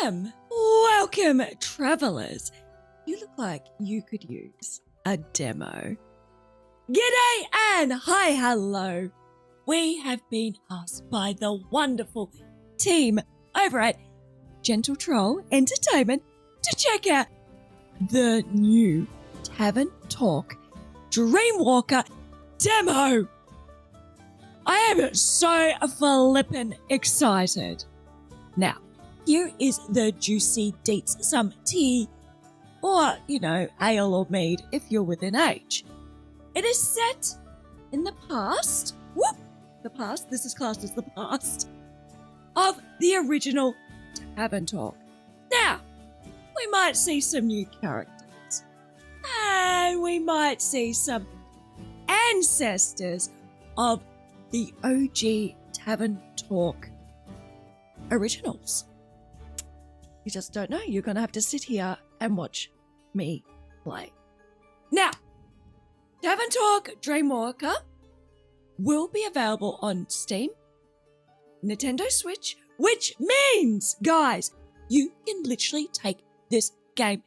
Ahem! Welcome, travellers. You look like you could use a demo. G'day and hi, hello. We have been asked by the wonderful team over at Gentle Troll Entertainment to check out the new Tavern Talk Dreamwalker demo. I am so flippin' excited. Now, here is the juicy deets, some tea, or, ale or mead if you're within age. It is set in the past, this is classed as the past, of the original Tavern Talk. Now, we might see some new characters, and we might see some ancestors of the OG Tavern Talk originals. You just don't know. You're going to have to sit here and watch me play. Now, Tavern Talk Dreamwalker will be available on Steam, Nintendo Switch, which means, guys, you can literally take this game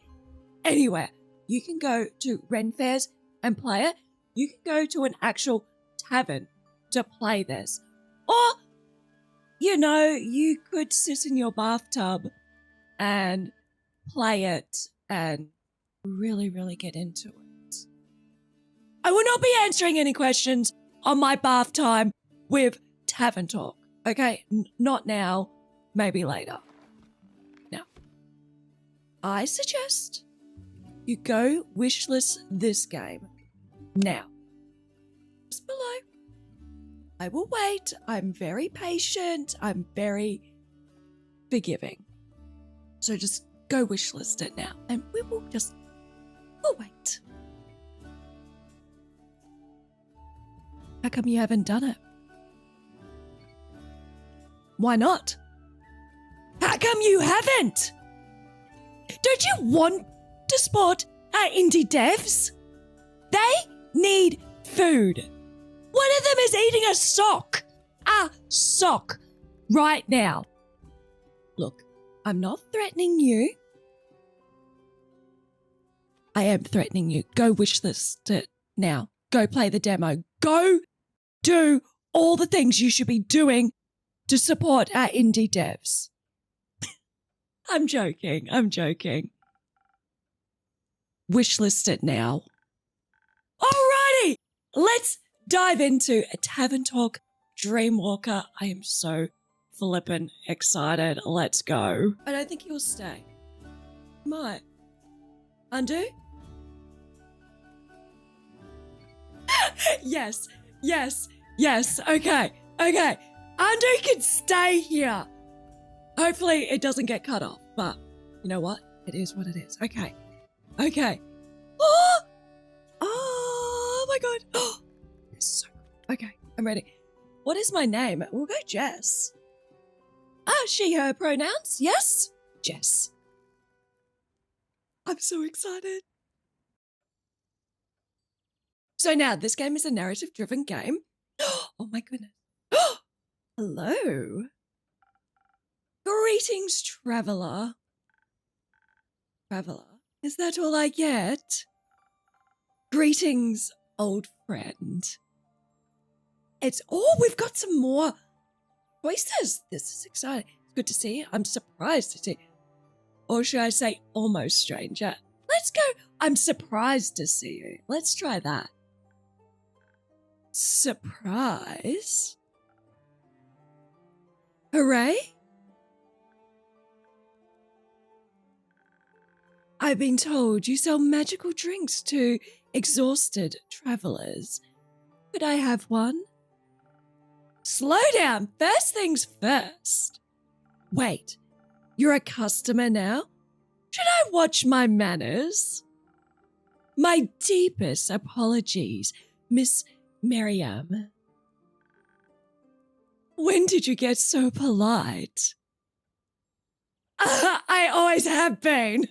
anywhere. You can go to Ren fairs and play it. You can go to an actual tavern to play this. Or, you could sit in your bathtub and play it and really, really get into it. I will not be answering any questions on my bath time with Tavern Talk, okay? Not now, maybe later. Now, I suggest you go wishlist this game now. Just below. I will wait. I'm very patient. I'm very forgiving. So just go wishlist it now and we'll wait. How come you haven't done it? Why not? How come you haven't? Don't you want to support our indie devs? They need food. One of them is eating a sock right now. Look, I'm not threatening you. I am threatening you. Go wishlist it now. Go play the demo. Go do all the things you should be doing to support our indie devs. I'm joking. Wishlist it now. Alrighty, let's dive into a Tavern Talk Dreamwalker. I am so flippin' excited. Let's go. I don't think he'll stay. Might. Undo? Yes. Okay. Undo can stay here. Hopefully it doesn't get cut off, but you know what? It is what it is. Okay. Oh my God. Oh, this is so good. Okay, I'm ready. What is my name? We'll go Jess. She, her pronouns. Yes? Jess. I'm so excited. So now, this game is a narrative-driven game. Oh my goodness. Hello. Greetings, traveller. Traveller? Is that all I get? Greetings, old friend. We've got some more choices. This is exciting. It's good to see you. I'm surprised to see you. Or should I say almost stranger? Let's go. I'm surprised to see you. Let's try that. Surprise? Hooray? I've been told you sell magical drinks to exhausted travelers. Could I have one? Slow down. First things first. Wait, you're a customer now? Should I watch my manners? My deepest apologies, Miss Miriam. When did you get so polite? I always have been.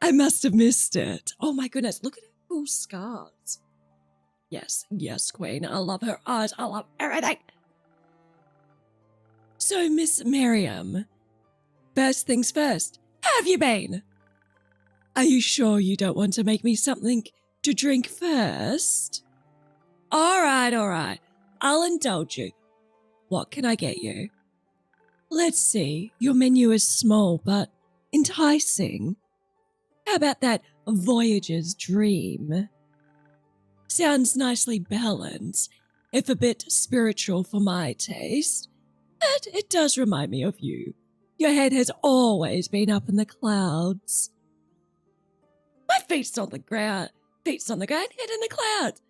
I must have missed it. Oh my goodness, look at her cool scars. Yes, queen. I love her eyes. I love everything. So, Miss Miriam, first things first, how have you been? Are you sure you don't want to make me something to drink first? All right. I'll indulge you. What can I get you? Let's see, your menu is small but enticing. How about that Voyager's Dream? Sounds nicely balanced, if a bit spiritual for my taste. But it does remind me of you. Your head has always been up in the clouds. My feet's on the ground, head in the clouds.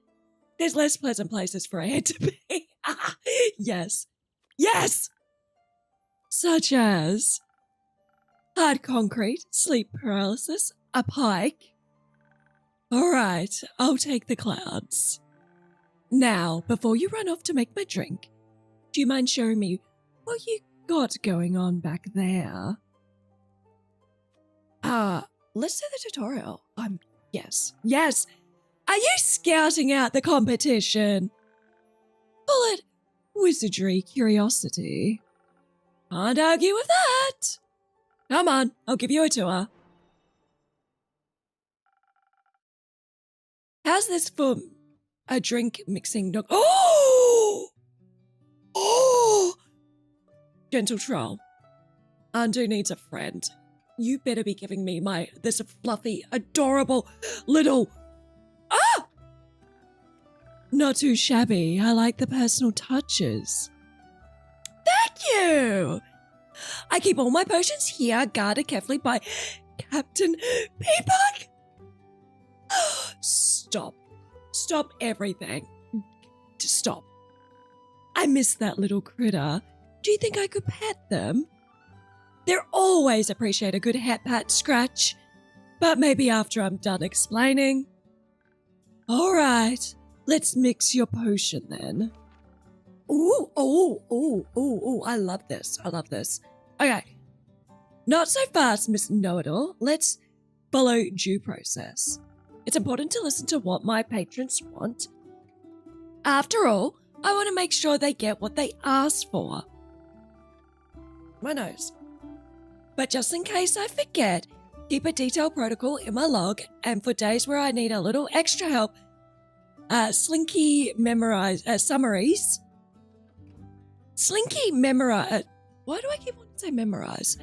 There's less pleasant places for a head to be. Yes. Such as hard concrete, sleep paralysis, a pike. All right, I'll take the clouds. Now, before you run off to make my drink, do you mind showing me what you got going on back there? Let's do the tutorial. Yes. Are you scouting out the competition? Call it wizardry curiosity. Can't argue with that. Come on, I'll give you a tour. How's this for a drink mixing dog? Oh! Gentle troll. Andu needs a friend. You better be giving me this fluffy, adorable little... Not too shabby. I like the personal touches. Thank you! I keep all my potions here, guarded carefully by Captain Peabug. Stop everything. Just stop. I miss that little critter. Do you think I could pet them? They're always appreciate a good hat pat scratch, but maybe after I'm done explaining. All right, let's mix your potion then. Ooh, I love this. Okay, not so fast, Miss Know-It-All. Let's follow due process. It's important to listen to what my patrons want. After all, I want to make sure they get what they asked for. My nose. But just in case I forget, keep a detailed protocol in my log, and for days where I need a little extra help, Slinky memorize summaries. Slinky memorize. Why do I keep wanting to say memorize?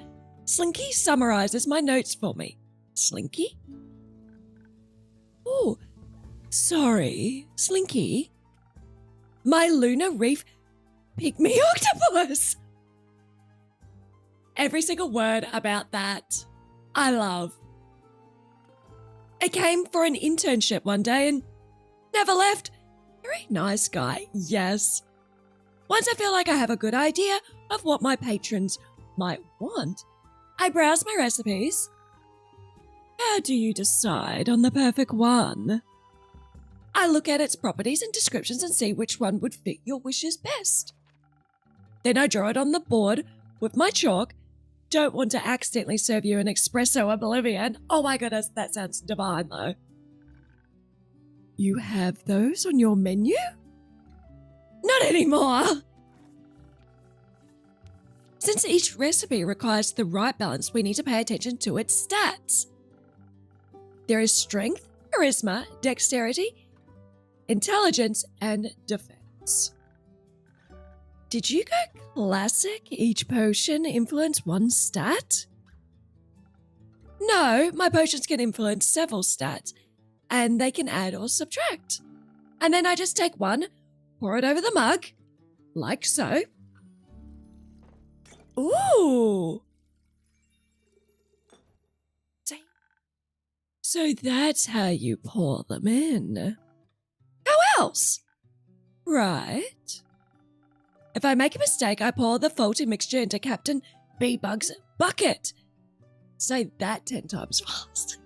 Slinky summarizes my notes for me. Slinky? Oh, sorry, Slinky. My lunar reef pygmy octopus. Every single word about that, I love. I came for an internship one day and never left. Very nice guy, yes. Once I feel like I have a good idea of what my patrons might want, I browse my recipes. How do you decide on the perfect one? I look at its properties and descriptions and see which one would fit your wishes best. Then I draw it on the board with my chalk. Don't want to accidentally serve you an espresso oblivion. Oh my goodness, that sounds divine though. You have those on your menu? Not anymore! Since each recipe requires the right balance, we need to pay attention to its stats. There is strength, charisma, dexterity, intelligence, and defense. Did you go classic? Each potion influence one stat? No, my potions can influence several stats, and they can add or subtract. And then I just take one, pour it over the mug, like so. Ooh! See? So that's how you pour them in. How else? Right. If I make a mistake, I pour the faulty mixture into Captain Bee-Bug's bucket. Say that 10 times fast.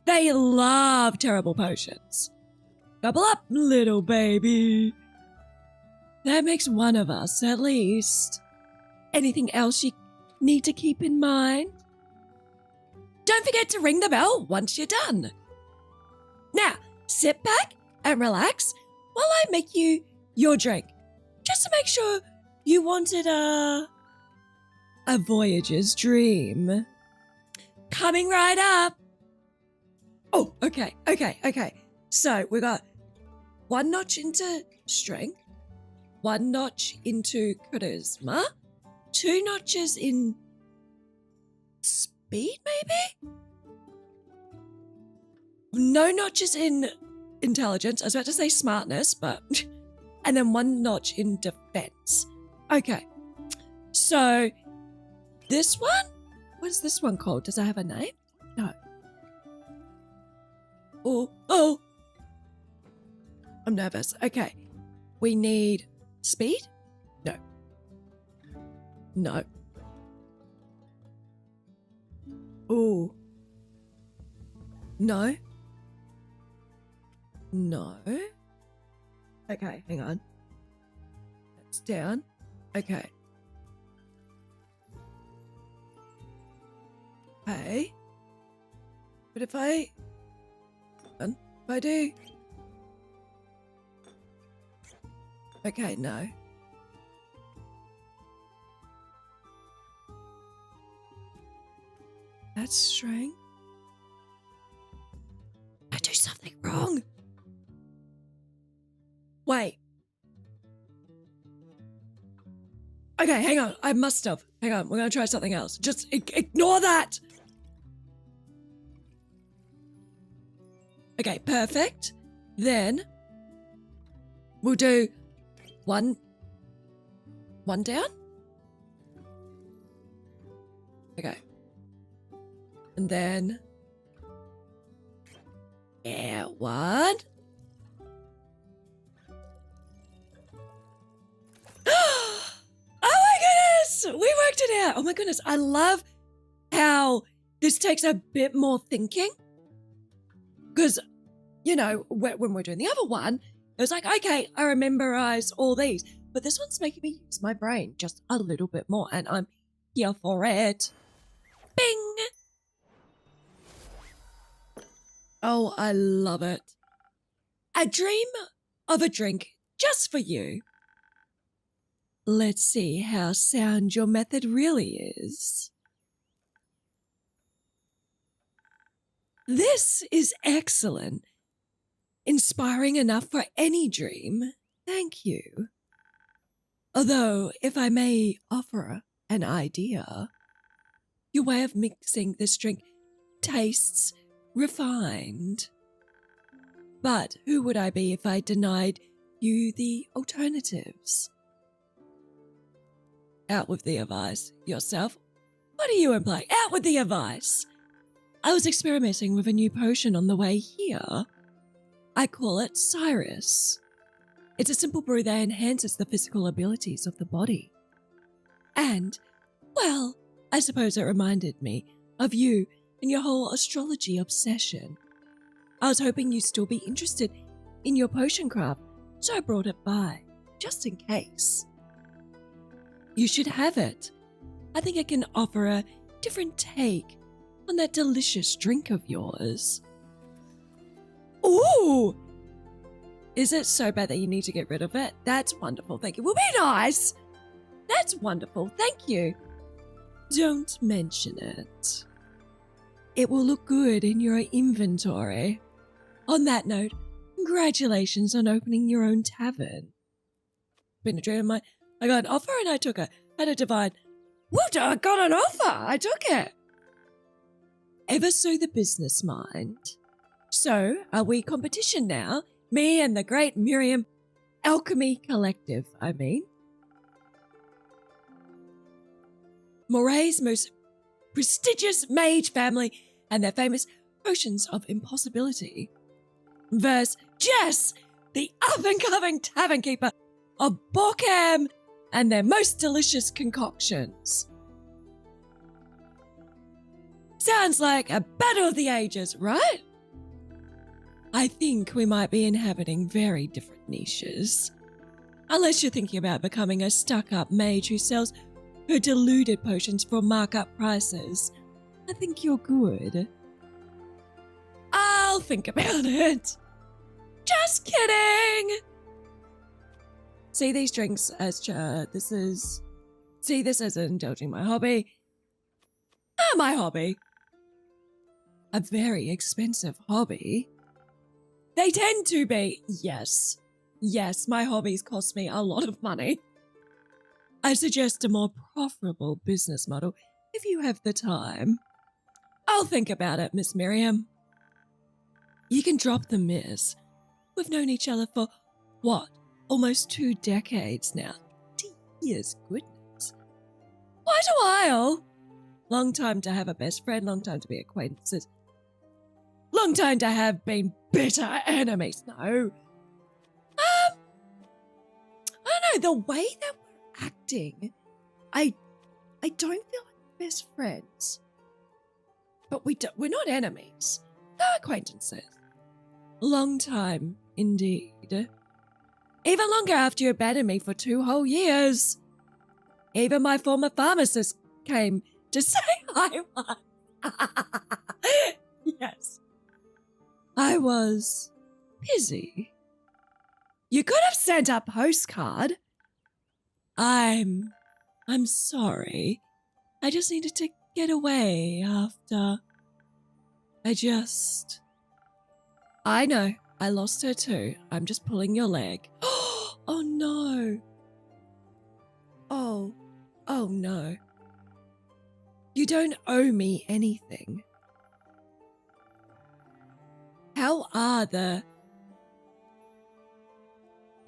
They love terrible potions. Gobble up, little baby. That makes one of us, at least. Anything else you need to keep in mind? Don't forget to ring the bell once you're done. Now, sit back and relax while I make you your drink, just to make sure You wanted a voyager's dream. Coming right up. Oh, okay. So we got 1 notch into strength, 1 notch into charisma, 2 notches in speed, maybe? No notches in intelligence. I was about to say smartness, but... And then 1 notch in defense. Okay. So, this one? What is this one called? Does it have a name? No. Oh. I'm nervous. Okay. We need speed? No. Ooh. No. Okay, hang on. That's down. Okay. Hey. But if I do... Okay, no. That's strength. I do something wrong. Wait. Okay, hang on. I must have. Hang on. We're going to try something else. Just ignore that. Okay, perfect. Then we'll do one down. Okay. And then, yeah, 1. Oh my goodness! We worked it out. Oh my goodness. I love how this takes a bit more thinking. Because, you know, when we're doing the other one, it was like, okay, I memorize all these. But this one's making me use my brain just a little bit more. And I'm here for it. Bing! Oh, I love it. A dream of a drink just for you. Let's see how sound your method really is. This is excellent. Inspiring enough for any dream. Thank you. Although, if I may offer an idea, your way of mixing this drink tastes refined. But who would I be if I denied you the alternatives? Out with the advice yourself. What do you imply? Out with the advice. I was experimenting with a new potion on the way here. I call it Cyrus. It's a simple brew that enhances the physical abilities of the body. And, well, I suppose it reminded me of you and your whole astrology obsession. I was hoping you'd still be interested in your potion craft, so I brought it by, just in case. You should have it. I think I can offer a different take on that delicious drink of yours. Ooh! Is it so bad that you need to get rid of it? That's wonderful, thank you. Will be nice! That's wonderful, thank you. Don't mention it. It will look good in your inventory. On that note, congratulations on opening your own tavern. Been a dream of mine. I got an offer and I took it. Had a divine, what? I got an offer. I took it. Ever so the business mind. So, are we competition now? Me and the great Miriam Alchemy Collective, I mean. Moray's most prestigious mage family and their famous potions of impossibility. Versus Jess, the up-and-coming tavern keeper of Ahem and their most delicious concoctions. Sounds like a battle of the ages, right? I think we might be inhabiting very different niches. Unless you're thinking about becoming a stuck-up mage who sells her diluted potions for markup prices. I think you're good. I'll think about it. Just kidding! See these drinks as see this as indulging my hobby. My hobby. A very expensive hobby. They tend to be, yes. Yes, my hobbies cost me a lot of money. I suggest a more profitable business model if you have the time. I'll think about it, Miss Miriam. You can drop the miss. We've known each other for, what, almost 2 decades now. 20 years, goodness. Quite a while. Long time to have a best friend, long time to be acquaintances. Long time to have been bitter enemies. No. I don't know, the way that we're acting, I don't feel like best friends. But we're not enemies. No acquaintances. Long time, indeed. Even longer after you abandoned me for 2 whole years. Even my former pharmacist came to say I was. Yes. I was busy. You could have sent a postcard. I'm sorry. I just needed to get away after. I know, I lost her too. I'm just pulling your leg. Oh no. Oh no. You don't owe me anything. How are the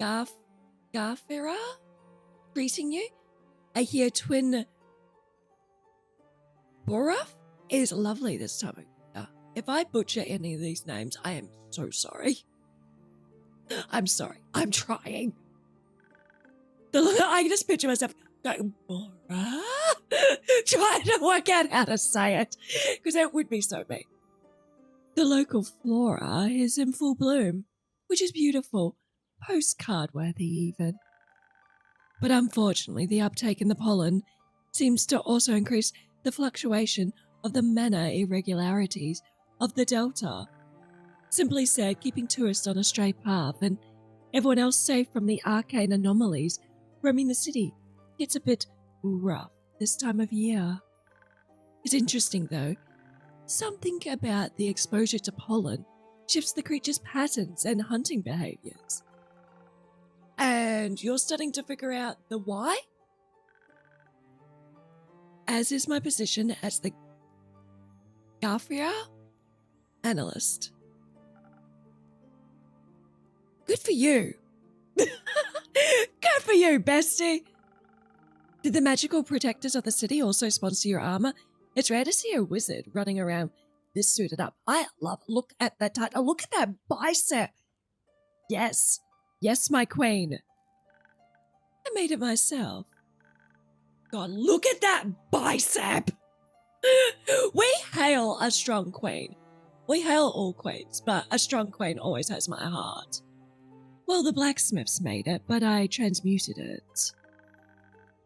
Garfera treating you? I hear twin Boraf is lovely this time of year. If I butcher any of these names, I am so sorry. I'm sorry. I'm trying. I can just picture myself going, Bora? Trying to work out how to say it, because that would be so mean. The local flora is in full bloom, which is beautiful, postcard worthy even. But unfortunately, the uptake in the pollen seems to also increase the fluctuation of the manner irregularities of the delta. Simply said, keeping tourists on a straight path and everyone else safe from the arcane anomalies roaming the city gets a bit rough this time of year. It's interesting though, something about the exposure to pollen shifts the creature's patterns and hunting behaviors. And you're starting to figure out the why? As is my position as the Garfria analyst. Good for you. Good for you, bestie. Did the magical protectors of the city also sponsor your armor? It's rare to see a wizard running around this suited up. I love, look at that title. Look at that bicep. Yes. Yes, my queen. I made it myself. God, look at that bicep. We hail a strong queen. We hail all queens, but a strong queen always has my heart. Well, the blacksmiths made it, but I transmuted it.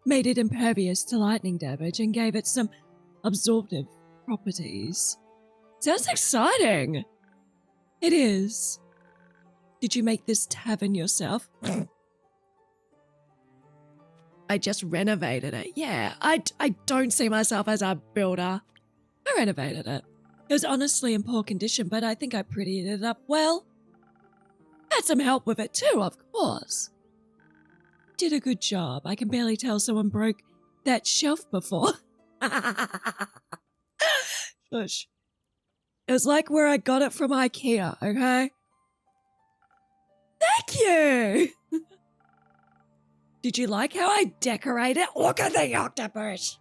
Made it impervious to lightning damage and gave it some absorptive properties. Sounds exciting. It is. Did you make this tavern yourself? I just renovated it. Yeah, I don't see myself as a builder. I renovated it. It was honestly in poor condition, but I think I prettied it up well. Had some help with it too, of course. Did a good job. I can barely tell someone broke that shelf before. Shush. It was like where I got it from IKEA, okay? Thank you! Did you like how I decorate it? Look at the octopus!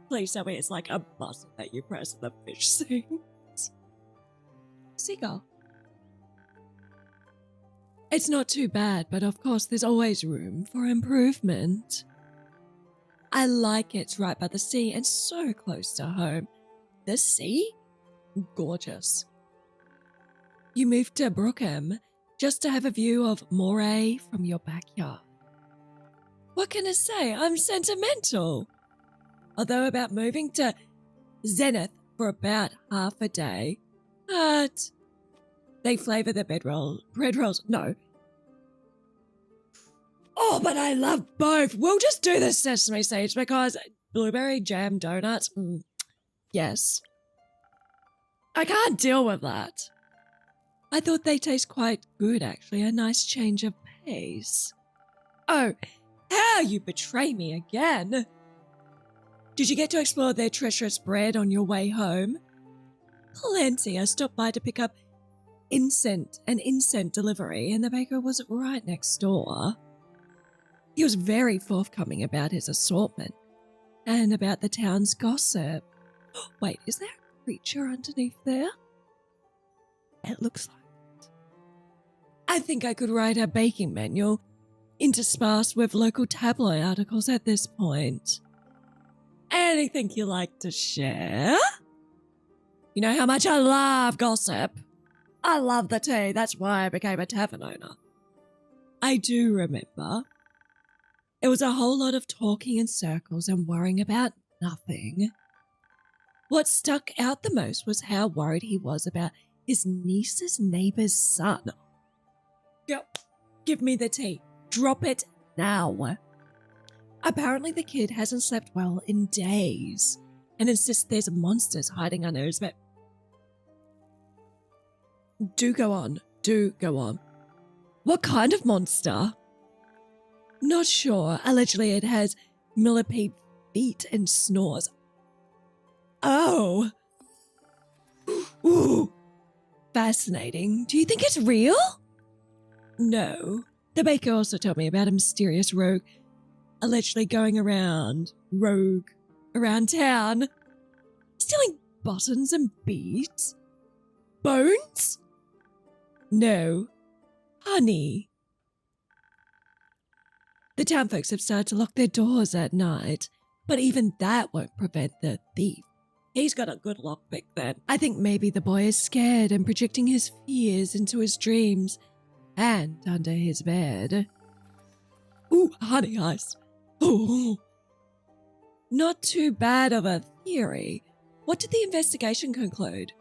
Please tell me it's like a button that you press and the fish sings. Seagull. It's not too bad, but of course there's always room for improvement. I like it's right by the sea and so close to home. The sea? Gorgeous. You moved to Brookham just to have a view of Moray from your backyard. What can I say? I'm sentimental. Although about moving to Zenith for about half a day, but they flavour the bread rolls. No. Oh, but I love both. We'll just do the sesame seeds because blueberry jam donuts, yes. I can't deal with that. I thought they taste quite good, actually. A nice change of pace. Oh, how you betray me again. Did you get to explore their treacherous bread on your way home? Plenty. I stopped by to pick up an incense delivery, and the baker was right next door. He was very forthcoming about his assortment and about the town's gossip. Wait, is there a creature underneath there? It looks like it. I think I could write a baking manual interspersed with local tabloid articles at this point. Anything you like to share? You know how much I love gossip. I love the tea. That's why I became a tavern owner. I do remember. It was a whole lot of talking in circles and worrying about nothing. What stuck out the most was how worried he was about his niece's neighbor's son. Give me the tea. Drop it now. Apparently the kid hasn't slept well in days and insists there's monsters hiding under his bed. Do go on. What kind of monster? Not sure. Allegedly it has millipede feet and snores. Oh. Ooh. Fascinating. Do you think it's real? No. The baker also told me about a mysterious rogue allegedly going around town, stealing buttons and beads. Bones? No. Honey. The town folks have started to lock their doors at night, but even that won't prevent the thief. He's got a good lockpick then. I think maybe the boy is scared and projecting his fears into his dreams and under his bed. Ooh, honey ice. Ooh. Not too bad of a theory. What did the investigation conclude?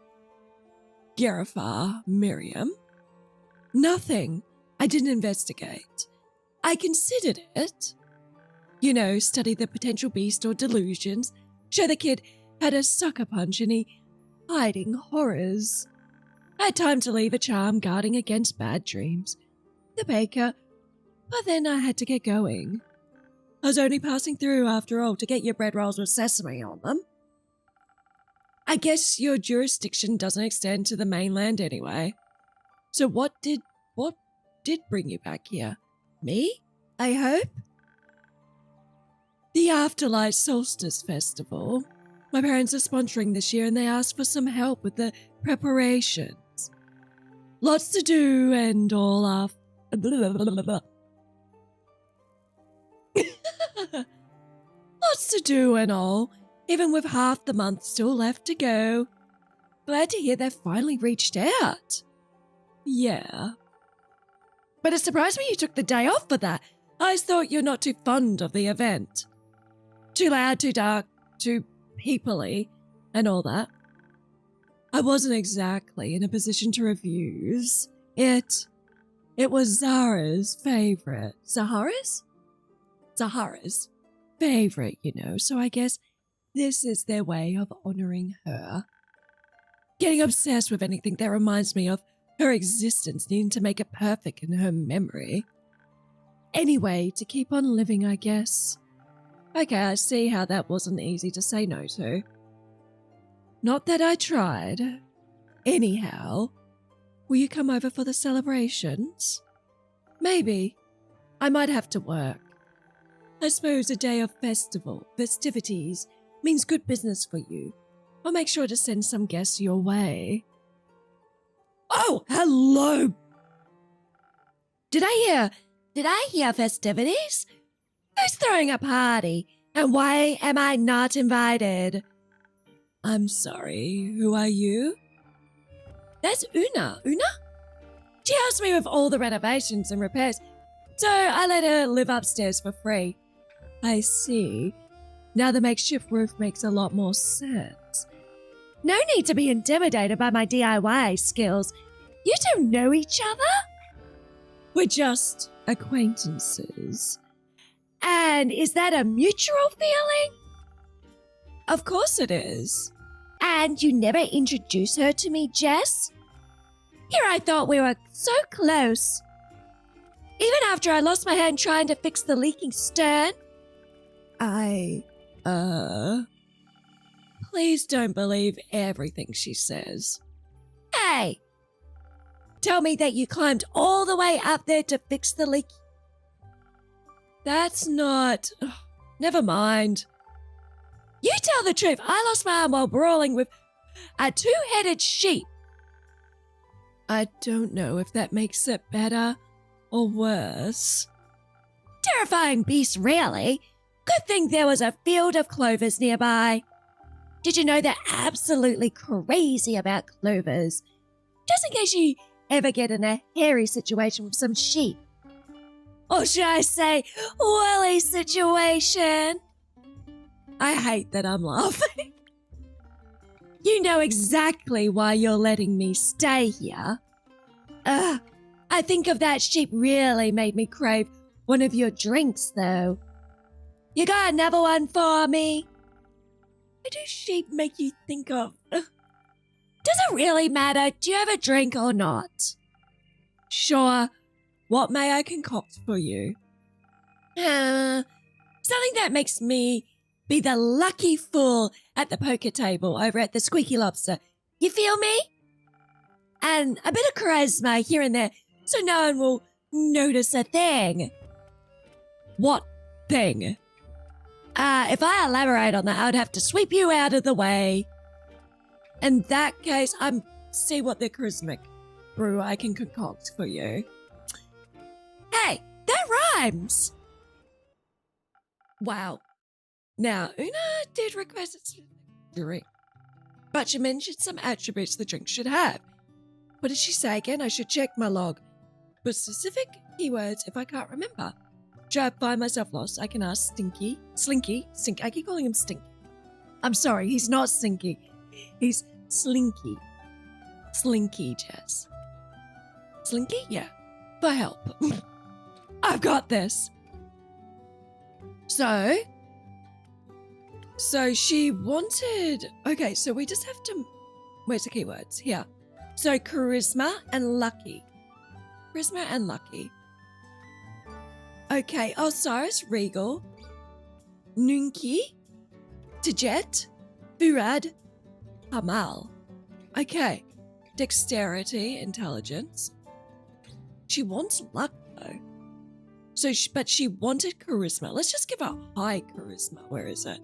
Garifar, Miriam? Nothing. I didn't investigate. I considered it. You know, study the potential beast or delusions, show the kid how to sucker punch any hiding horrors. I had time to leave a charm guarding against bad dreams. The baker, but then I had to get going. I was only passing through after all to get your bread rolls with sesame on them. I guess your jurisdiction doesn't extend to the mainland anyway. So what did bring you back here? Me, I hope? The Afterlife Solstice Festival. My parents are sponsoring this year and they asked for some help with the preparations. Lots to do and all off. Lots to do and all, even with half the month still left to go. Glad to hear they've finally reached out. Yeah. But it surprised me you took the day off for that. I thought you're not too fond of the event. Too loud, too dark, too people-y, and all that. I wasn't exactly in a position to refuse. It was Zahra's favorite. Zahara's favorite, you know, so I guess this is their way of honoring her. Getting obsessed with anything that reminds me of her existence needing to make it perfect in her memory. Anyway, to keep on living, I guess. Okay, I see how that wasn't easy to say no to. Not that I tried. Anyhow, will you come over for the celebrations? Maybe. I might have to work. I suppose a day of festivities means good business for you. I'll make sure to send some guests your way. Oh, hello! Did I hear festivities? Who's throwing a party? And why am I not invited? I'm sorry, who are you? That's Una. Una? She helps me with all the renovations and repairs, so I let her live upstairs for free. I see. Now the makeshift roof makes a lot more sense. No need to be intimidated by my DIY skills. You two know each other? We're just acquaintances. And is that a mutual feeling? Of course it is. And you never introduced her to me, Jess? Here I thought we were so close. Even after I lost my hand trying to fix the leaking stern. Please don't believe everything she says. Hey! Tell me that you climbed all the way up there to fix the leak. That's not... Never mind. You tell the truth. I lost my arm while brawling with a two-headed sheep. I don't know if that makes it better or worse. Terrifying beast, really. Good thing there was a field of clovers nearby. Did you know they're absolutely crazy about clovers? Just in case you ever get in a hairy situation with some sheep. Or should I say, woolly situation? I hate that I'm laughing. You know exactly why you're letting me stay here. I think of that sheep really made me crave one of your drinks, though. You got another one for me? What do sheep make you think of? Does it really matter? Do you have a drink or not? Sure. What may I concoct for you? Something that makes me be the lucky fool at the poker table over at the Squeaky Lobster. You feel me? And a bit of charisma here and there so no one will notice a thing. What thing? If I elaborate on that, I'd have to sweep you out of the way. In that case, see what the charismatic brew I can concoct for you. Hey, that rhymes! Wow. Now, Una did request a specific drink, but she mentioned some attributes the drink should have. What did she say again? I should check my log. With specific keywords if I can't remember. Should I find myself lost, I can ask Slinky. I keep calling him Stinky. I'm sorry, he's not Stinky. He's Slinky. Slinky, Jess. Slinky? Yeah. For help. I've got this. So she wanted... Okay, so we just have to... Where's the keywords? Here. So charisma and lucky. Charisma and lucky. Okay, Osiris, Regal, Nunki, Tajet, Furad, Hamal. Okay, dexterity, intelligence. She wants luck though. But she wanted charisma. Let's just give her high charisma. Where is it?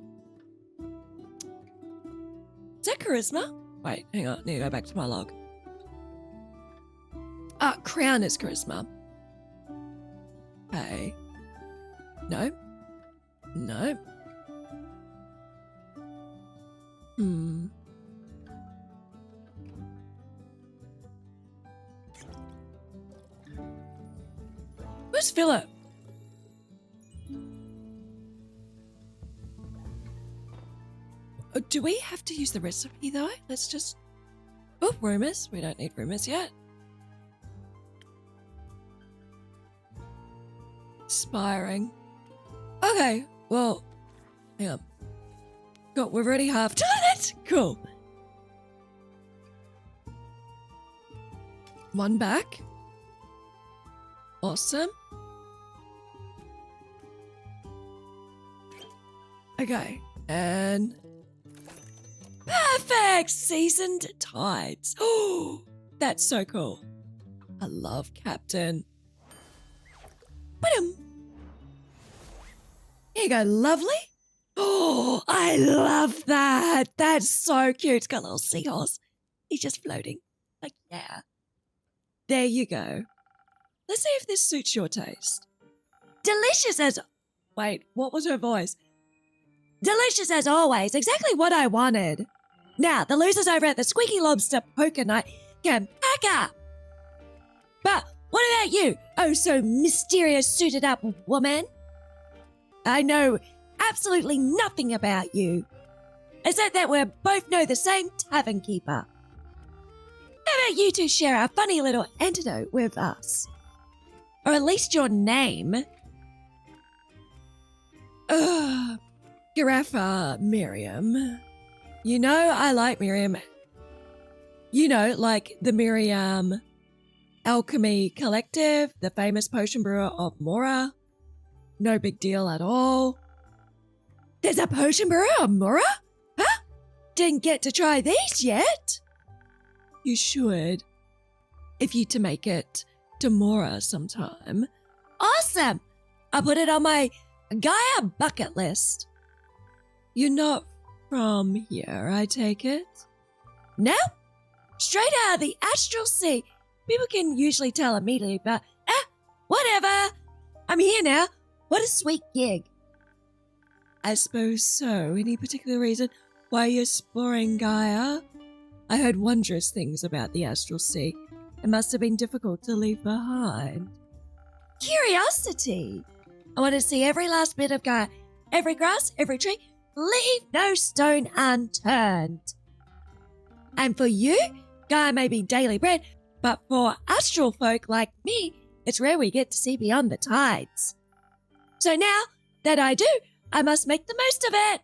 Is that charisma? Wait, hang on. I need to go back to my log. Crown is charisma. Okay. No. Where's Philip? Do we have to use the recipe though? Let's just... Oh, rumors. We don't need rumors yet. Inspiring. Okay, well, hang on. Cool, we've already half done it. Cool. One back. Awesome. Okay, and... Perfect! Seasoned tides. Oh, that's so cool. I love Captain. Here you go, lovely. Oh, I love that. That's so cute. It's got a little seahorse. He's just floating. Like, yeah. There you go. Let's see if this suits your taste. Delicious as... Wait, what was her voice? Delicious as always. Exactly what I wanted. Now, the losers over at the Squeaky Lobster Poker Night can pack up. But what about you? Oh, so mysterious suited up woman. I know absolutely nothing about you, except that we both know the same tavern keeper. How about you two share a funny little antidote with us? Or at least your name. Giraffa Miriam. You know I like Miriam. You know, like the Miriam Alchemy Collective, the famous potion brewer of Mora. No big deal at all. There's a potion brewer of Mora? Huh? Didn't get to try these yet. You should. If you to make it to Mora sometime. Awesome! I'll put it on my Gaia bucket list. You're not from here, I take it? No. Straight out of the astral sea. People can usually tell immediately, but whatever. I'm here now. What a sweet gig. I suppose so. Any particular reason why you're exploring Gaia? I heard wondrous things about the astral sea. It must have been difficult to leave behind. Curiosity. I want to see every last bit of Gaia. Every grass, every tree. Leave no stone unturned. And for you, Gaia may be daily bread, but for astral folk like me, it's rare we get to see beyond the tides. So now that I do, I must make the most of it.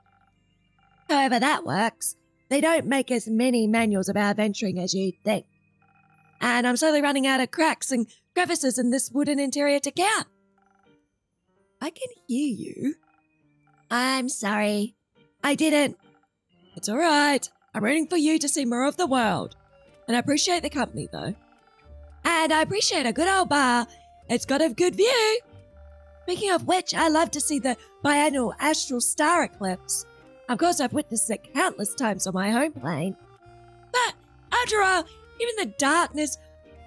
However that works, they don't make as many manuals about adventuring as you'd think. And I'm slowly running out of cracks and crevices in this wooden interior to count. I can hear you. I'm sorry. I didn't. It's all right. I'm rooting for you to see more of the world. And I appreciate the company, though. And I appreciate a good old bar. It's got a good view. Speaking of which, I love to see the biannual astral star eclipse. Of course, I've witnessed it countless times on my home plane. But after all, even the darkness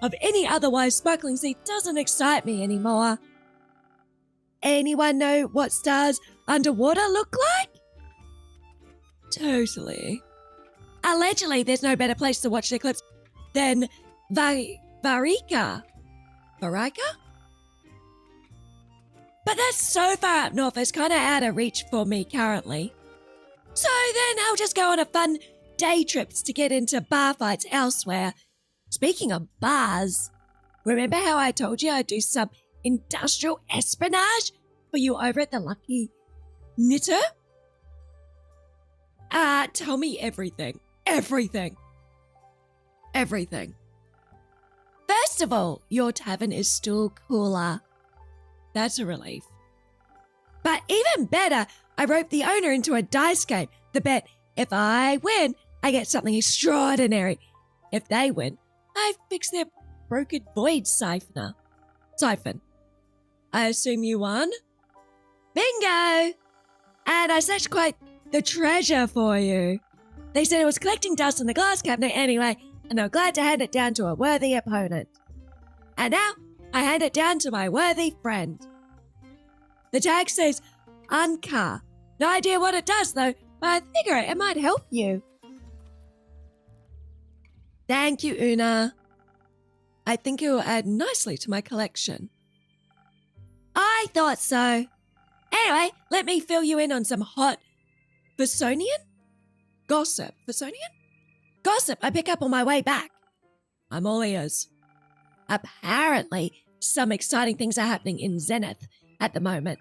of any otherwise sparkling sea doesn't excite me anymore. Anyone know what stars underwater look like? Totally. Allegedly, there's no better place to watch the eclipse than Varika. Varika? But that's so far up north, it's kind of out of reach for me currently. So then I'll just go on a fun day trips to get into bar fights elsewhere. Speaking of bars, remember how I told you I'd do some industrial espionage for you over at the Lucky Knitter? Tell me everything. Everything. Everything. First of all, your tavern is still cooler. That's a relief. But even better, I roped the owner into a dice game. The bet, if I win, I get something extraordinary. If they win, I fix their broken void siphon. I assume you won? Bingo! And I searched quite the treasure for you. They said it was collecting dust in the glass cabinet anyway, and I'm glad to hand it down to a worthy opponent. And now, I hand it down to my worthy friend. The tag says, Anka. No idea what it does though, but I figure it might help you. Thank you, Una. I think it will add nicely to my collection. I thought so. Anyway, let me fill you in on some hot Versonian? Gossip. Versonian? Gossip I pick up on my way back. I'm all ears. Apparently, some exciting things are happening in Zenith at the moment.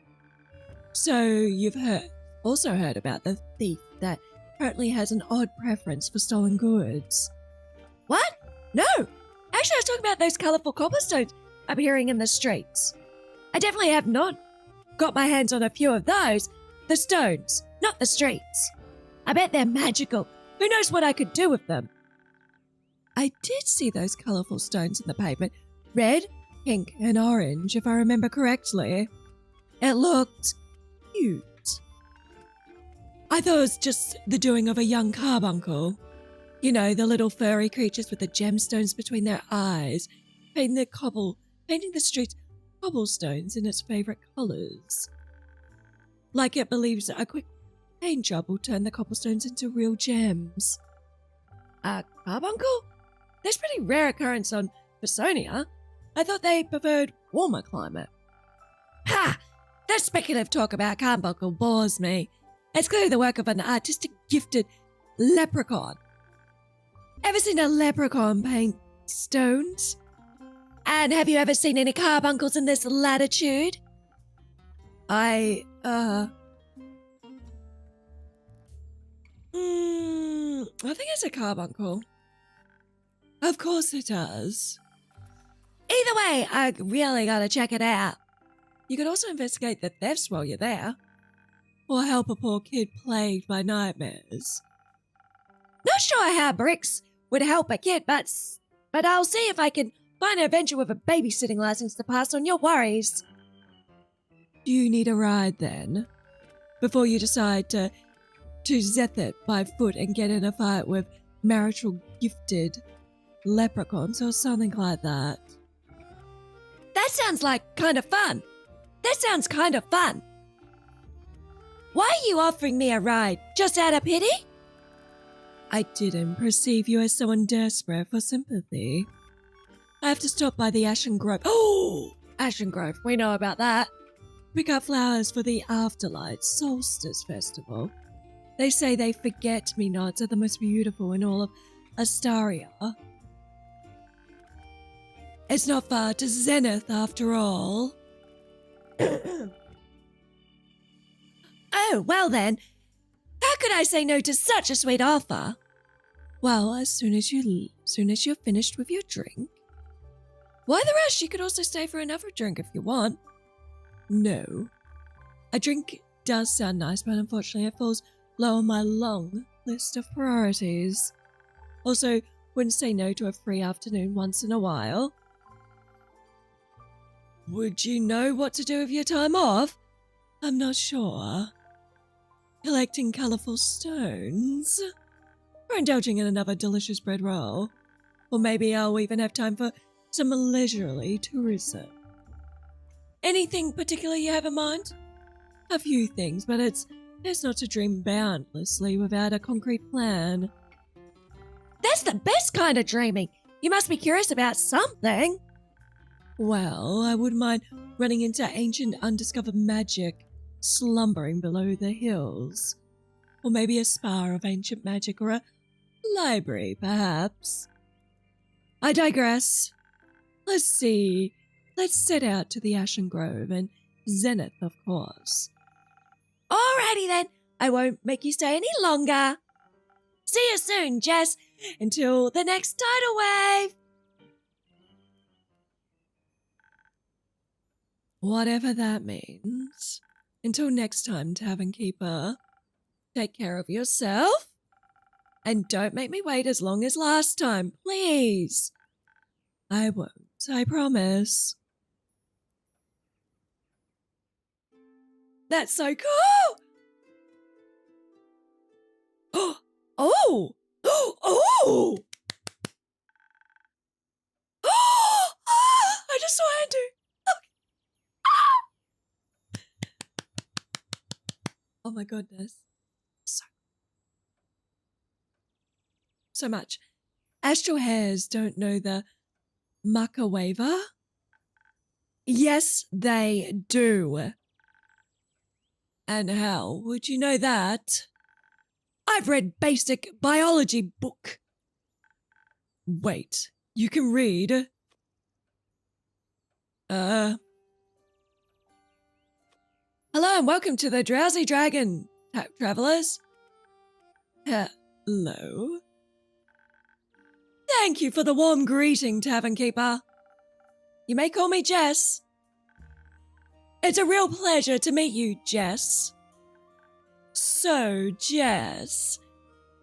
So you've also heard about the thief that apparently has an odd preference for stolen goods. What? No! Actually, I was talking about those colourful cobblestones appearing in the streets. I definitely have not got my hands on a few of those. The stones, not the streets. I bet they're magical. Who knows what I could do with them? I did see those colourful stones in the pavement. Red, pink, and orange, if I remember correctly. It looked cute. I thought it was just the doing of a young carbuncle. You know, the little furry creatures with the gemstones between their eyes, painting the streets cobblestones in its favourite colours. Like it believes a quick paint job will turn the cobblestones into real gems. A carbuncle? That's pretty rare occurrence on Versonia. I thought they preferred warmer climate. Ha! That speculative talk about carbuncle bores me. It's clearly the work of an artistic gifted leprechaun. Ever seen a leprechaun paint stones? And have you ever seen any carbuncles in this latitude? I think it's a carbuncle. Of course it does. Either way, I really gotta check it out. You could also investigate the thefts while you're there. Or help a poor kid plagued by nightmares. Not sure how bricks would help a kid, but I'll see if I can find an adventure with a babysitting license to pass on your worries. Do you need a ride then? Before you decide to zeth it by foot and get in a fight with marital gifted leprechauns or something like that. That sounds like kind of fun. Why are you offering me a ride? Just out of pity? I didn't perceive you as someone desperate for sympathy. I have to stop by the Ashen Grove. Oh! Ashen Grove, we know about that. Pick up flowers for the Afterlight Solstice Festival. They say they forget-me-nots are the most beautiful in all of Astaria. It's not far to Zenith after all. Oh, well then. How could I say no to such a sweet offer? Well, as soon as you're finished with your drink. Why the rush? You could also stay for another drink if you want. No. A drink does sound nice, but unfortunately it falls low on my long list of priorities. Also, wouldn't say no to a free afternoon once in a while. Would you know what to do with your time off? I'm not sure. Collecting colourful stones? Or indulging in another delicious bread roll? Or maybe I'll even have time for some leisurely tourism. Anything particular you have in mind? A few things, but it's not to dream boundlessly without a concrete plan. That's the best kind of dreaming. You must be curious about something. Well, I wouldn't mind running into ancient undiscovered magic slumbering below the hills. Or maybe a spa of ancient magic or a library, perhaps. I digress. Let's see. Let's set out to the Ashen Grove and Zenith, of course. Alrighty then. I won't make you stay any longer. See you soon, Jess. Until the next tidal wave. Whatever that means. Until next time, Tavern Keeper, take care of yourself. And don't make me wait as long as last time, please. I won't, I promise. That's so cool! Oh! Oh! I just saw Andrew. Oh my goodness. So much. Astral hairs don't know the mucker waver? Yes, they do. And how would you know that? I've read basic biology book. Wait, you can read? Hello and welcome to the Drowsy Dragon, travelers. Hello. Thank you for the warm greeting, Tavern Keeper. You may call me Jess. It's a real pleasure to meet you, Jess. So, Jess,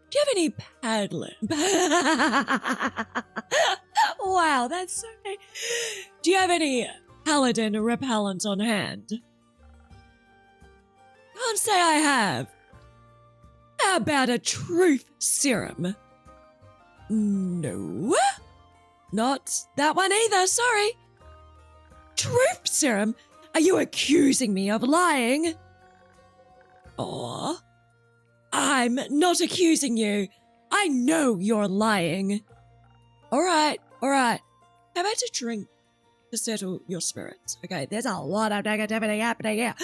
do you have any paddling? Wow, that's so nice. Do you have any paladin repellents on hand? Can't say I have. How about a truth serum? No, not that one either, sorry. Truth serum? Are you accusing me of lying? Or I'm not accusing you. I know you're lying. All right. How about a drink to settle your spirits? Okay, there's a lot of negativity happening here.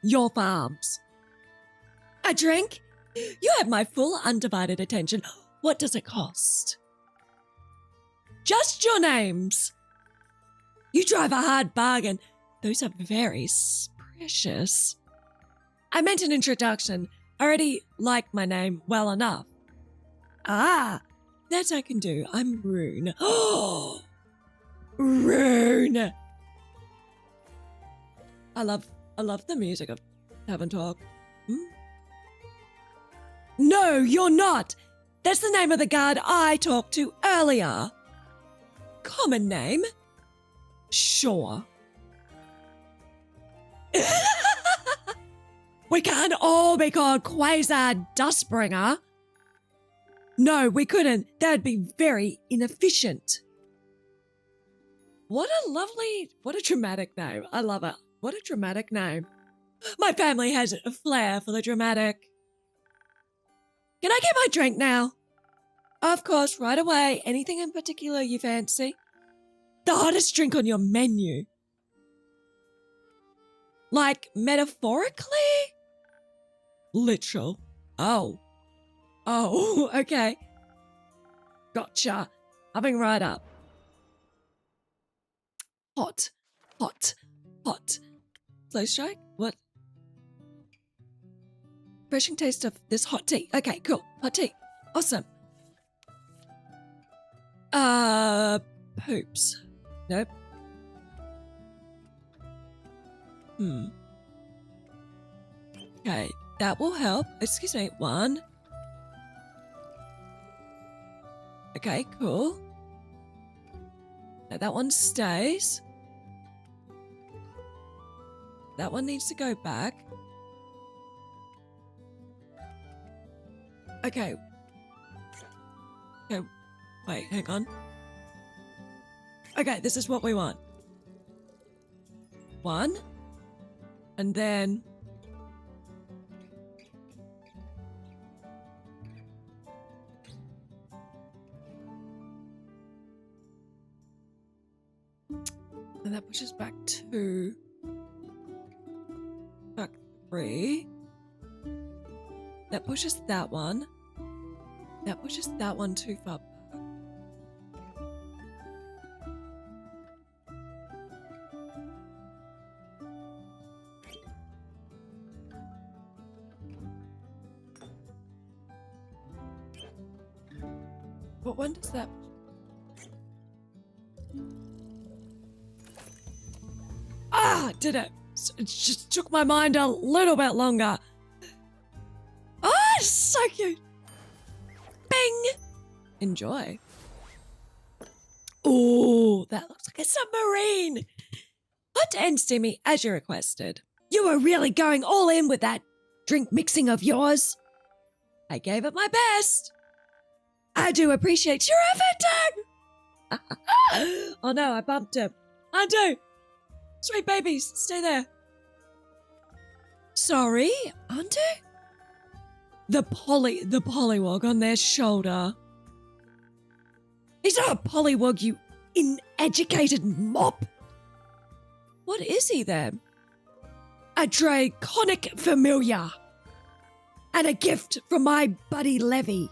Your farms. A drink? You have my full undivided attention. What does it cost? just your names. You drive a hard bargain. Those are very precious. I meant an introduction. I already like my name well enough. Ah, that I can do. I'm Rune. Oh, Rune. I love the music of Tavern Talk. No, you're not. That's the name of the guard I talked to earlier. Common name? Sure. We can't all be called Quasar Dustbringer. No, we couldn't. That'd be very inefficient. What a dramatic name. I love it. What a dramatic name. My family has a flair for the dramatic. Can I get my drink now? Of course, right away. Anything in particular you fancy? The hottest drink on your menu. Like, metaphorically? Literal. Oh, okay. Gotcha. Coming right up. Hot. Slow strike? What? Refreshing taste of this hot tea. Okay, cool. Hot tea. Awesome. Poops. Nope. Okay, that will help. Excuse me, 1. Okay, cool. Now that one stays. That one needs to go back. Okay. Okay, wait, hang on. Okay, this is what we want. 1. And then... And that pushes back 2. Back 3. That pushes that one. That pushes that one too far back. But when does that... Did it. It just took my mind a little bit longer. Oh, it's so cute. Bing. Enjoy. Oh, that looks like a submarine. Hot and steamy as you requested. You were really going all in with that drink mixing of yours. I gave it my best. I do appreciate your effort, Doug. Oh no, I bumped him. I do. Sweet babies, stay there. Sorry, Auntie? The pollywog on their shoulder. He's not a pollywog, you uneducated mop. What is he then? A draconic familiar. And a gift from my buddy Levy.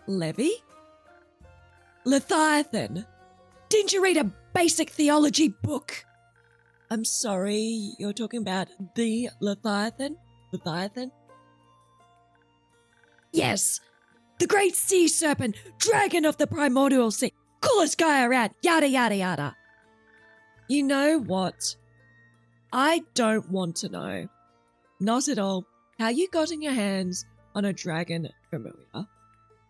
Levy? Leviathan. Didn't you read a basic theology book? I'm sorry, you're talking about the Leviathan? Leviathan? Yes, the great sea serpent, dragon of the primordial sea, coolest guy around, yada yada yada. You know what? I don't want to know, not at all, how you got in your hands on a dragon familiar.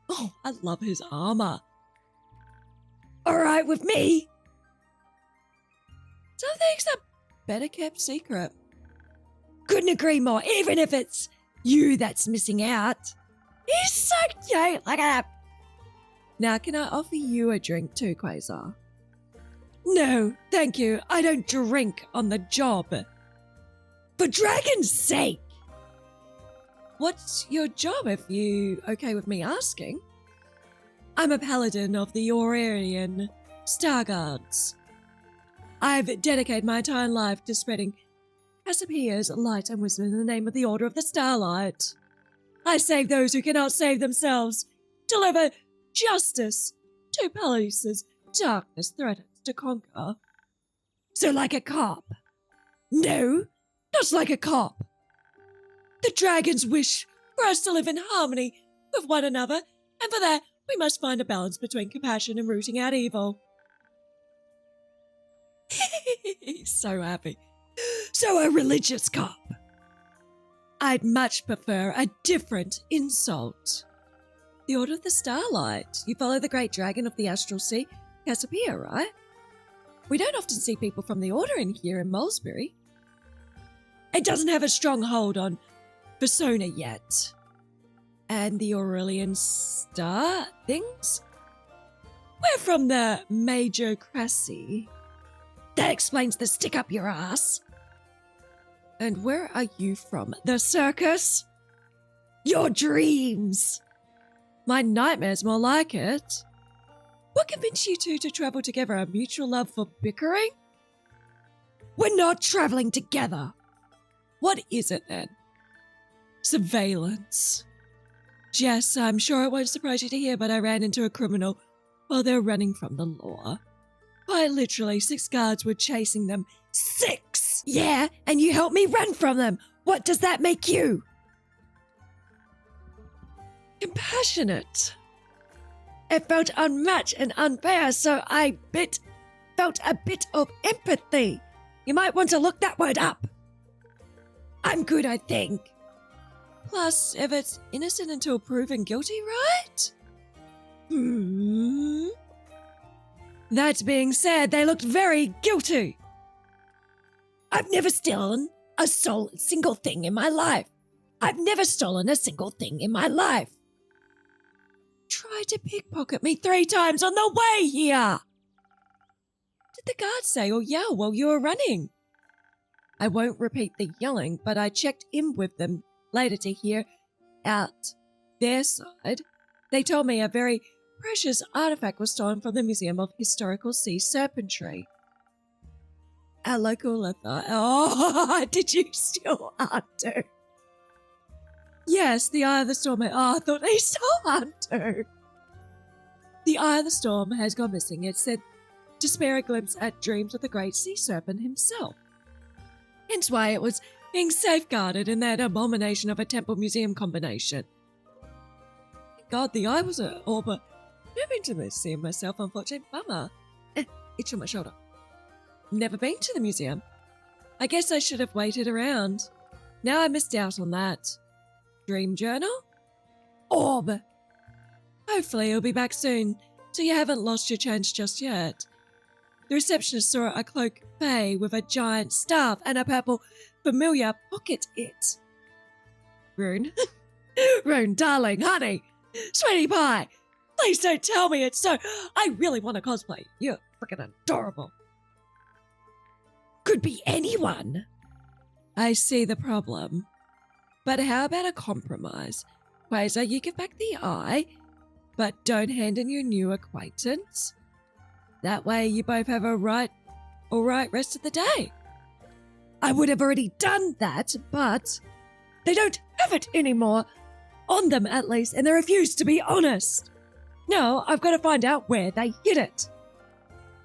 Oh, I love his armor. All right with me. Some things are better kept secret. Couldn't agree more, even if it's you that's missing out. He's so cute, look at that. Now, can I offer you a drink too, Quasar? No, thank you. I don't drink on the job. For dragon's sake. What's your job, if you okay with me asking? I'm a paladin of the Aurelian Star Guards. I've dedicated my entire life to spreading Cassiopeia's light and wisdom in the name of the Order of the Starlight. I save those who cannot save themselves, deliver justice to two places darkness threatens to conquer. So like a cop. No, not like a cop. The dragons wish for us to live in harmony with one another, and for that, we must find a balance between compassion and rooting out evil. He's so happy. So a religious cop. I'd much prefer a different insult. The Order of the Starlight. You follow the great dragon of the Astral Sea, Cassiopeia, right? We don't often see people from the Order in here in Mulesbury. It doesn't have a strong hold on persona yet. And the Aurelian Star things? We're from the Majocracy. That explains the stick up your ass. And where are you from? The circus? Your dreams. My nightmares, more like it. What convinced you two to travel together? A mutual love for bickering? We're not traveling together. What is it then? Surveillance. Jess, I'm sure it won't surprise you to hear, but I ran into a criminal while they're running from the law. Quite literally, 6 guards were chasing them. 6! Yeah, and you helped me run from them. What does that make you? Compassionate. It felt unmatched and unfair, so I felt a bit of empathy. You might want to look that word up. I'm good, I think. Plus, if it's innocent until proven guilty, right? That being said, they looked very guilty. I've never stolen a single thing in my life. I've never stolen a single thing in my life. Tried to pickpocket me 3 times on the way here. Did the guard say or yell while you were running? I won't repeat the yelling, but I checked in with them later to hear out their side. They told me a very precious artifact was stolen from the Museum of Historical Sea Serpentry. Our local author. Oh, did you steal Hunter? Yes, the Eye of the Storm. Oh, I thought they stole Hunter. The Eye of the Storm has gone missing. It said to spare a glimpse at dreams of the great sea serpent himself. Hence why it was being safeguarded in that abomination of a temple museum combination. Thank God the eye was an orb. Never been to the museum myself, unfortunately. Bummer. Itch on my shoulder. Never been to the museum. I guess I should have waited around. Now I missed out on that. Dream journal? Orb. Hopefully it'll be back soon, so you haven't lost your chance just yet. The receptionist saw a cloak fave with a giant staff and a purple familiar pocket it. Rune. Rune, darling, honey, sweetie pie, please don't tell me it's so. I really want to cosplay. You're freaking adorable. Could be anyone. I see the problem. But how about a compromise? Quasar, you give back the eye, but don't hand in your new acquaintance. That way you both have a all right rest of the day. I would have already done that, but they don't have it anymore. On them, at least, and they refuse to be honest. Now, I've got to find out where they hid it.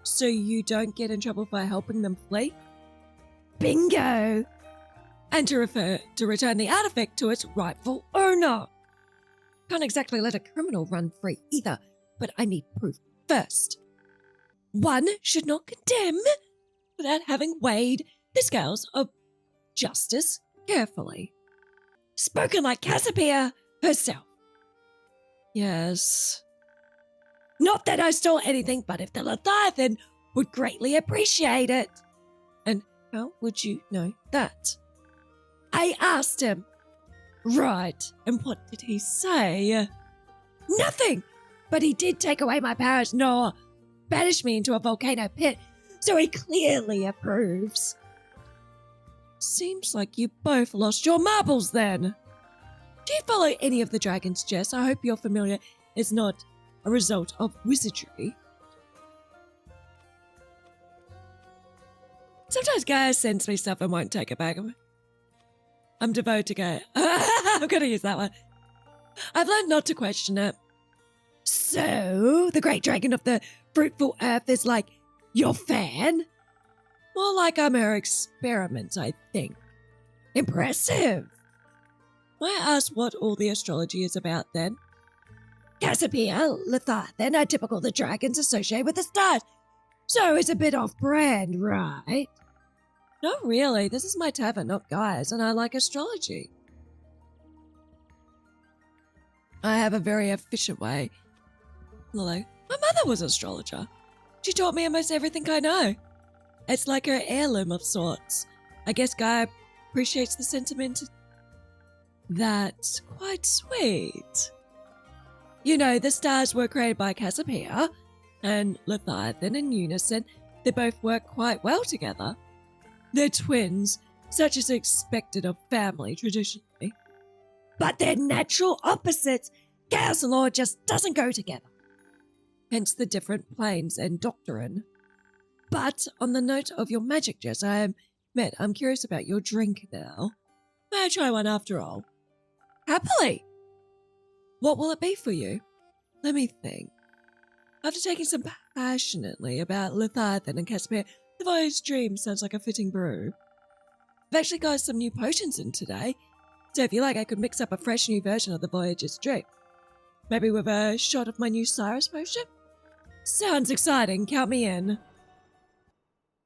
So you don't get in trouble for helping them flee? Bingo! And to return the artifact to its rightful owner. Can't exactly let a criminal run free either, but I need proof first. One should not condemn without having weighed the scales of justice carefully. Spoken like Cassiopeia herself. Yes. Not that I stole anything, but if the Leviathan would greatly appreciate it. And how would you know that? I asked him. Right, and what did he say? Nothing, but he did take away my powers, nor banish me into a volcano pit, so he clearly approves. Seems like you both lost your marbles then. Do you follow any of the dragons, Jess? I hope you're familiar is not a result of wizardry. Sometimes Gaia sends me stuff and won't take it back. I'm devoted to Gaia. I'm going to use that one. I've learned not to question it. So, the great dragon of the fruitful earth is like your fan? More like I'm her experiment, I think. Impressive. May I ask what all the astrology is about then? Cassiopeia, Leviathan are typical the dragons associated with the stars. So it's a bit off-brand, right? Not really. This is my tavern, not guys, and I like astrology. I have a very efficient way. Lilo, my mother was an astrologer. She taught me almost everything I know. It's like her heirloom of sorts. I guess Guy appreciates the sentiment. That's quite sweet. You know, the stars were created by Cassiopeia and Leviathan in unison. They both work quite well together. They're twins, such as expected of family traditionally. But they're natural opposites. Chaos and law just doesn't go together. Hence the different planes and doctrine. But on the note of your magic, Jess, I'm curious about your drink now. May I try one after all? Happily. What will it be for you? Let me think. After taking some passionately about Leviathan and Cassiopeia, the Voyage Dream sounds like a fitting brew. I've actually got some new potions in today, so if you like, I could mix up a fresh new version of the Voyager's Dream. Maybe with a shot of my new Cyrus potion? Sounds exciting, count me in.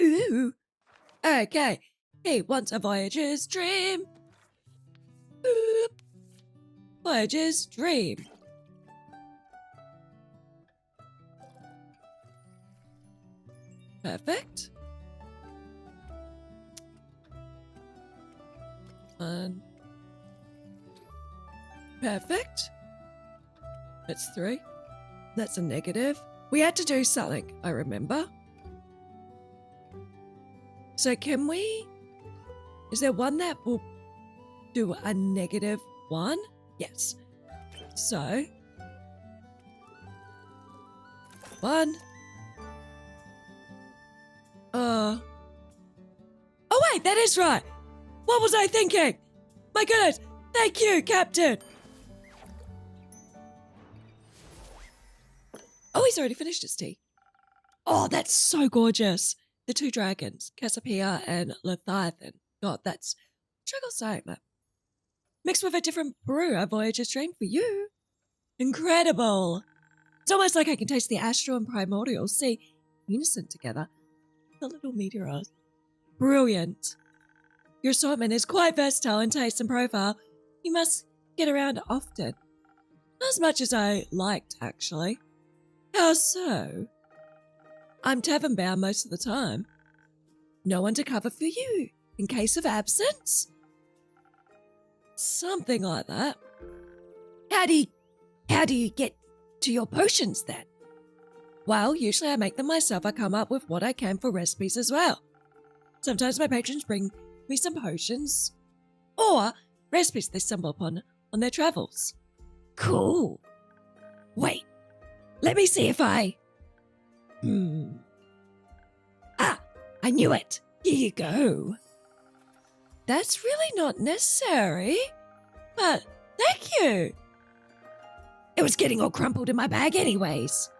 Ooh. Okay, he wants a Voyager's Dream. Ooh. Voyager's Dream. Perfect. Perfect. That's 3. That's a negative. We had to do something, I remember. So can we... Is there one that will do a -1? Yes. So... 1. Oh wait, that is right! What was I thinking? My goodness! Thank you, Captain! Oh, he's already finished his tea. Oh, that's so gorgeous. The 2 dragons, Cassiopeia and Leviathan. God, that's struggle saying that. Mixed with a different brew, a Voyager's Dream for you. Incredible. It's almost like I can taste the astral and primordial sea unison together. The little meteors. Brilliant. Your assortment is quite versatile in taste and profile. You must get around often. Not as much as I liked, actually. How so? I'm tavern bound most of the time. No one to cover for you, in case of absence? Something like that. How do you get to your potions then? Well, usually I make them myself. I come up with what I can for recipes as well. Sometimes my patrons bring me some potions or recipes they stumble upon on their travels. Cool. Wait, let me see if I... Ah, I knew it. Here you go. That's really not necessary, but thank you. It was getting all crumpled in my bag anyways.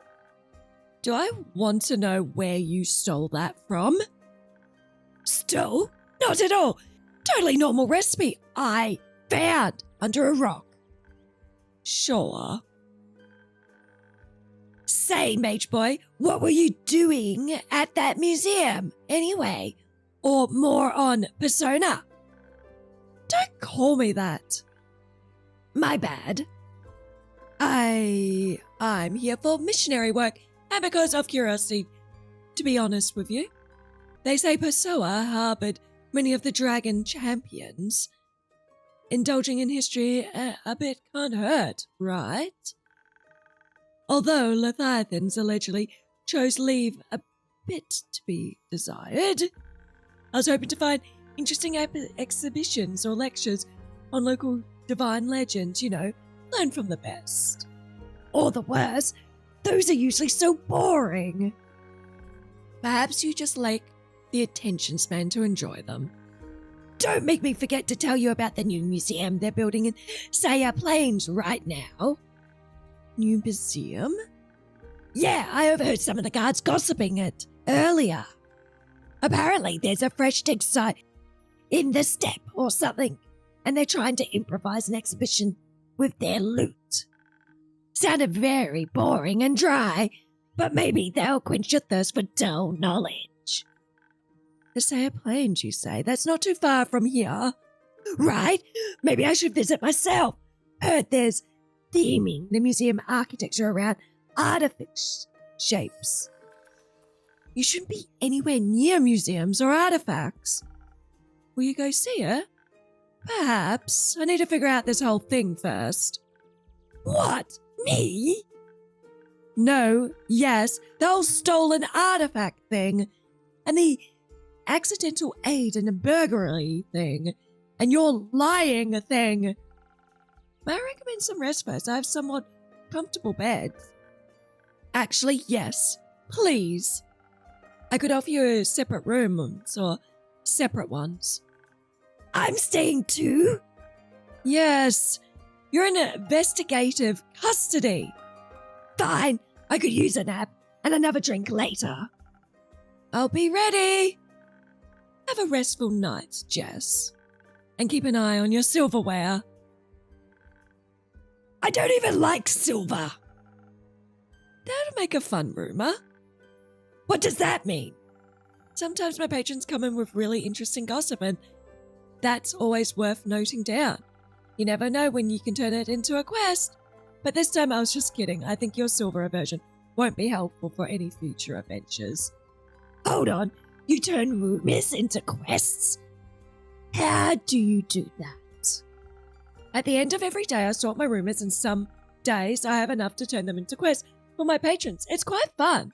Do I want to know where you stole that from? Stole? Not at all. Totally normal recipe I found under a rock. Sure. Say, mage boy, what were you doing at that museum anyway? Or more on persona? Don't call me that. My bad. I'm here for missionary work and because of curiosity, to be honest with you. They say Pessoa harbored many of the dragon champions. Indulging in history a bit can't hurt, right? Although Leviathans allegedly chose leave a bit to be desired. I was hoping to find interesting exhibitions or lectures on local divine legends, learn from the best. Or the worst, those are usually so boring. Perhaps you just lack the attention span to enjoy them. Don't make me forget to tell you about the new museum they're building in Saya Plains right now. new museum? Yeah, I overheard some of the guards gossiping it earlier. Apparently, there's a fresh dig site in the steppe or something, and they're trying to improvise an exhibition with their loot. Sounded very boring and dry, but maybe they'll quench your thirst for dull knowledge. The Sayer Plains, you say? That's not too far from here. Right? Maybe I should visit myself. Heard there's theming the museum architecture around artifact shapes. You shouldn't be anywhere near museums or artifacts. Will you go see it? Perhaps. I need to figure out this whole thing first. What? Me? No, yes, the whole stolen artifact thing, and the accidental aid in a burglary thing, and your lying thing. May I recommend some rest first? I have somewhat comfortable beds. Actually, yes, please. I could offer you separate rooms or separate ones. I'm staying too? Yes, you're in investigative custody. Fine, I could use a nap and another drink later. I'll be ready. Have a restful night, Jess. And keep an eye on your silverware. I don't even like silver. That would make a fun rumor. What does that mean? Sometimes my patrons come in with really interesting gossip, and that's always worth noting down. You never know when you can turn it into a quest. But this time I was just kidding. I think your silver version won't be helpful for any future adventures. Hold on. You turn rumors into quests? How do you do that? At the end of every day, I sort my rumors, and some days I have enough to turn them into quests for my patrons. It's quite fun.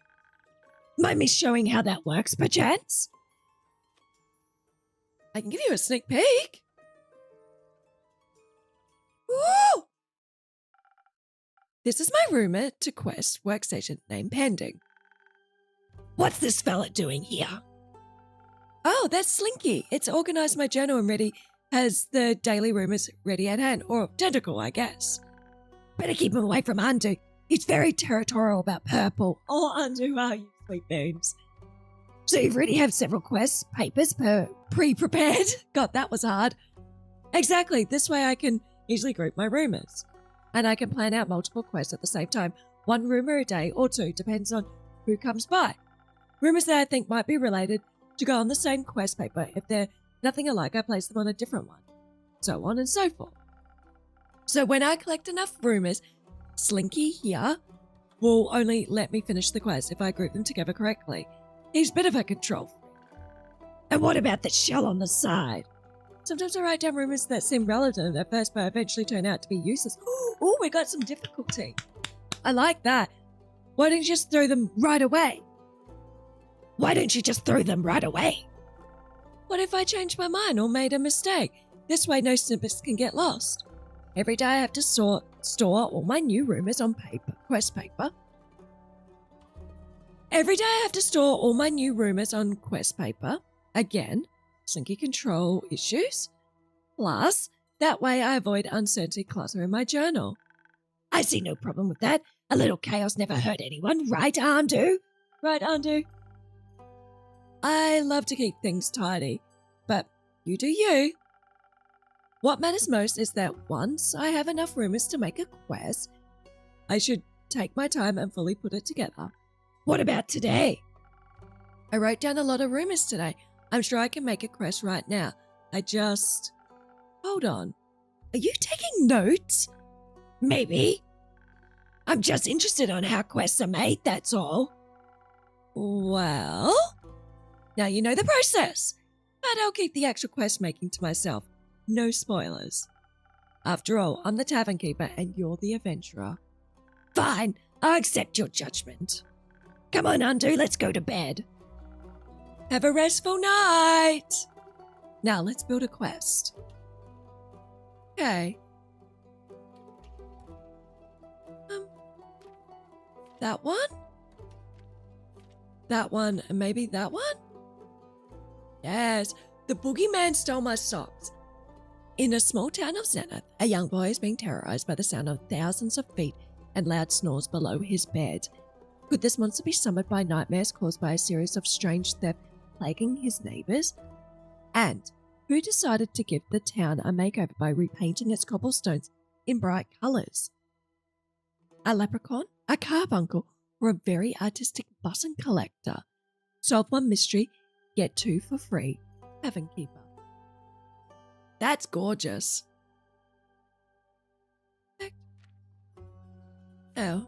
Mind me showing how that works, perchance? I can give you a sneak peek. Woo! This is my rumor to quest workstation named Pending. What's this fella doing here? Oh, that's Slinky. It's organized my journal and has the daily rumors ready at hand, or tentacle, I guess. Better keep him away from Undo. He's very territorial about purple. Oh, Undo, are you sweet beans? So you've already have several quest papers pre-prepared? God, that was hard. Exactly. This way I can easily group my rumors. And I can plan out multiple quests at the same time. One rumor a day or two, depends on who comes by. Rumors that I think might be related to go on the same quest paper. If they're nothing alike, I place them on a different one. So on and so forth. So when I collect enough rumors, Slinky here will only let me finish the quest if I group them together correctly. He's a bit of a control freak. And what about the shell on the side? Sometimes I write down rumors that seem relevant at first, but eventually turn out to be useless. Oh, we got some difficulty. I like that. Why don't you just throw them right away? Why don't you just throw them right away? What if I changed my mind or made a mistake? This way no snippets can get lost. Every day I have to store all my new rumors on quest paper. Every day I have to store all my new rumors on quest paper. Again, Slinky control issues. Plus, that way I avoid uncertainty clutter in my journal. I see no problem with that. A little chaos never hurt anyone, right, Undo? Right, Undo. I love to keep things tidy, but you do you. What matters most is that once I have enough rumors to make a quest, I should take my time and fully put it together. What about today? I wrote down a lot of rumors today. I'm sure I can make a quest right now. Hold on. Are you taking notes? Maybe. I'm just interested on how quests are made, that's all. Well, now you know the process. But I'll keep the actual quest making to myself. No spoilers. After all, I'm the tavern keeper and you're the adventurer. Fine, I'll accept your judgment. Come on, Undo, let's go to bed. Have a restful night. Now let's build a quest. Okay. That one? That one, and maybe that one? Yes, the boogeyman stole my socks. In a small town of Zenith, a young boy is being terrorized by the sound of thousands of feet and loud snores below his bed. Could this monster be summoned by nightmares caused by a series of strange theft plaguing his neighbors? And who decided to give the town a makeover by repainting its cobblestones in bright colours? A leprechaun, a carbuncle, or a very artistic button collector? Solve one mystery, get 2 for free. Tavern Keeper. That's gorgeous. Oh,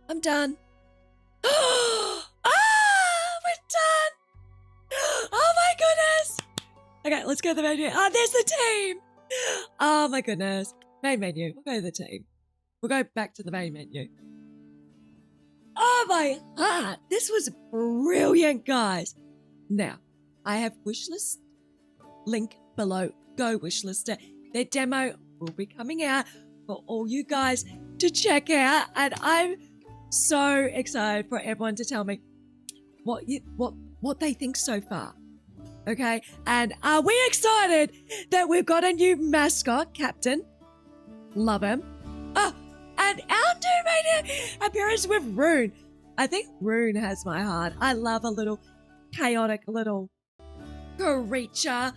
I'm done. We're done. Oh my goodness. Okay, let's go to the menu. Oh, there's the team. Oh my goodness. Main menu. We'll go to the team. We'll go back to the main menu. Oh my heart. This was brilliant, guys. Now, I have Wishlist. Link below. Go Wishlist it. Their demo will be coming out for all you guys to check out. And I'm so excited for everyone to tell me what they think so far. Okay, and are we excited that we've got a new mascot, Captain? Love him. Oh, and our new main appearance with Rune. I think Rune has my heart. I love a little chaotic little creature.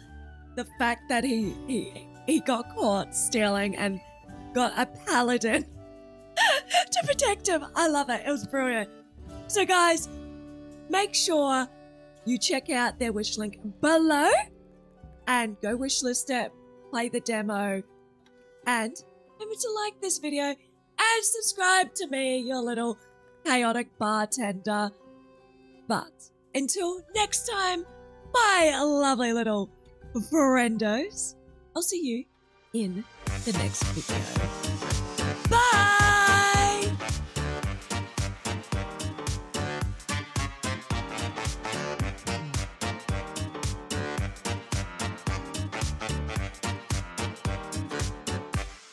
The fact that he got caught stealing and got a paladin to protect him. I love it. It was brilliant. So guys, make sure you check out their wish link below and go wishlist it, play the demo, and remember to like this video and subscribe to me, your little chaotic bartender. But until next time, my lovely little friendos, I'll see you in the next video. Bye!